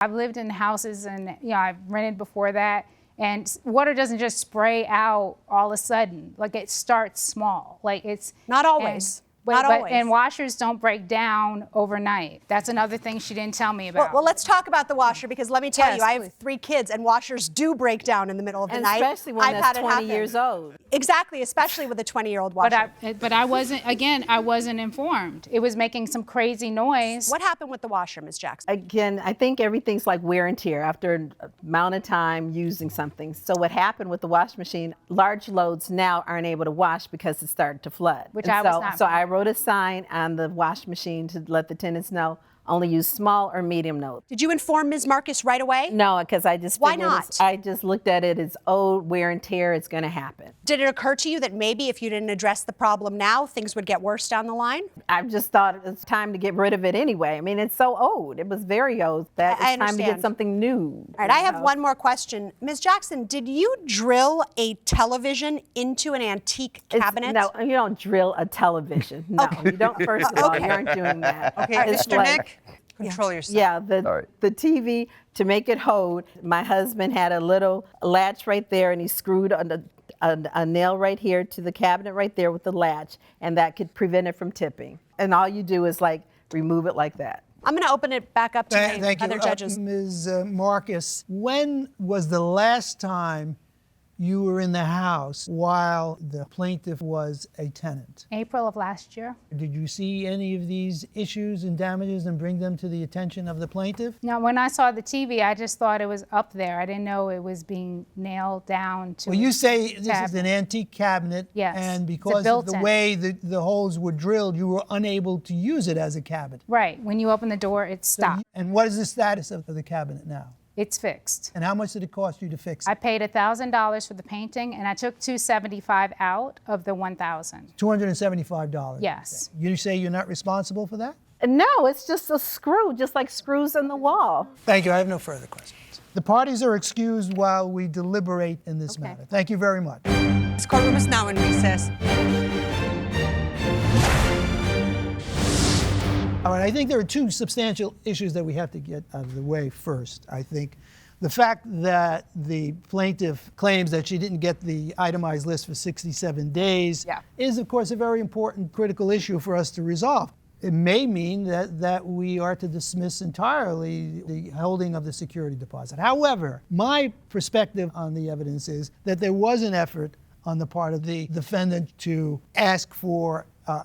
I've lived in houses and I've rented before that, and water doesn't just spray out all of a sudden. Like, it starts small. Like, it's not always. Not always. And washers don't break down overnight. That's another thing she didn't tell me about. Well, let's talk about the washer, because let me tell you, I have please. 3 kids, and washers do break down in the middle of the night. Especially when that's 20 years old. Exactly, especially with a 20-year-old washer. But I wasn't informed. It was making some crazy noise. What happened with the washer, Ms. Jackson? Again, I think everything's like wear and tear after an amount of time using something. So what happened with the wash machine, large loads now aren't able to wash because it started to flood. So I wrote a sign on the wash machine to let the tenants know only use small or medium loads. Did you inform Ms. Marcus right away? No, because I just Why not? I just looked at it as old wear and tear. It's going to happen. Did it occur to you that maybe if you didn't address the problem now, things would get worse down the line? I just thought it was time to get rid of it anyway. I mean, it's so old. It was very old. That it's time to get something new. All right, I have one more question. Ms. Jackson, did you drill a television into an antique cabinet? No, you don't drill a television. No, you don't. First of all, you aren't doing that. Okay, Mr. Nick, control yourself. Yeah, the TV, to make it hold, my husband had a little latch right there, and he screwed a nail right here to the cabinet right there with the latch, and that could prevent it from tipping. And all you do is like remove it like that. I'm going to open it back up to my other judges. Ms. Marcus, when was the last time you were in the house while the plaintiff was a tenant? April of last year. Did you see any of these issues and damages and bring them to the attention of the plaintiff? Now, when I saw the TV, I just thought it was up there. I didn't know it was being nailed down to. Well, you say this is an antique cabinet, yes, and because of the way the holes were drilled, you were unable to use it as a cabinet. Right. When you open the door, it stopped. And what is the status of the cabinet now? It's fixed. And how much did it cost you to fix it? I paid $1,000 for the painting, and I took $275 out of the $1,000. $275? Yes. You say you're not responsible for that? No, it's just a screw, just like screws in the wall. Thank you. I have no further questions. The parties are excused while we deliberate in this matter. Thank you very much. This courtroom is now in recess. All right, I think there are 2 substantial issues that we have to get out of the way first. I think the fact that the plaintiff claims that she didn't get the itemized list for 67 days is, of course, a very important critical issue for us to resolve. It may mean that we are to dismiss entirely the holding of the security deposit. However, my perspective on the evidence is that there was an effort on the part of the defendant to ask for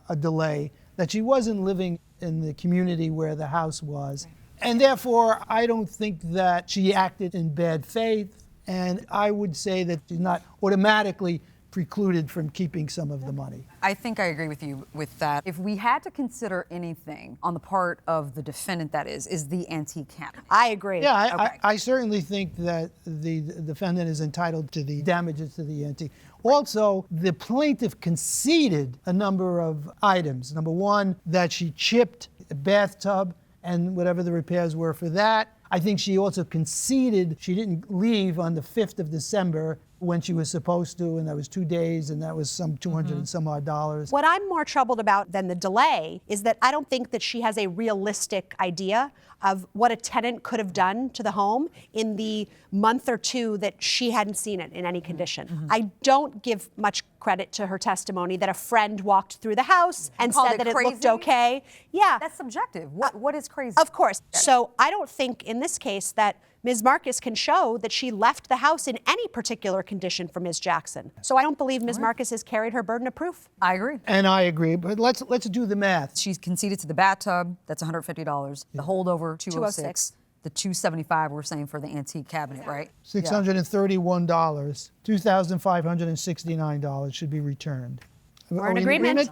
a delay, that she wasn't living in the community where the house was. And therefore, I don't think that she acted in bad faith, and I would say that she's not automatically precluded from keeping some of the money. I think I agree with you with that. If we had to consider anything on the part of the defendant, that is the antique cabinet. I agree. Yeah, I certainly think that the defendant is entitled to the damages to the antique. Also, the plaintiff conceded a number of items. Number one, that she chipped a bathtub and whatever the repairs were for that. I think she also conceded she didn't leave on the 5th of December when she was supposed to, and that was 2 days, and that was some $200 and some odd dollars. What I'm more troubled about than the delay is that I don't think that she has a realistic idea of what a tenant could have done to the home in the month or 2 that she hadn't seen it in any condition. I don't give much credit to her testimony that a friend walked through the house and said that it looked okay. Yeah. That's subjective. What is crazy? Of course. So I don't think in this case that Ms. Marcus can show that she left the house in any particular condition for Ms. Jackson. So I don't believe Ms. Marcus has carried her burden of proof. I agree. And I agree, but let's do the math. She's conceded to the bathtub, that's $150. The holdover, $206. The $275 we're saying for the antique cabinet, right? $631, $2,569 should be returned. We're in agreement.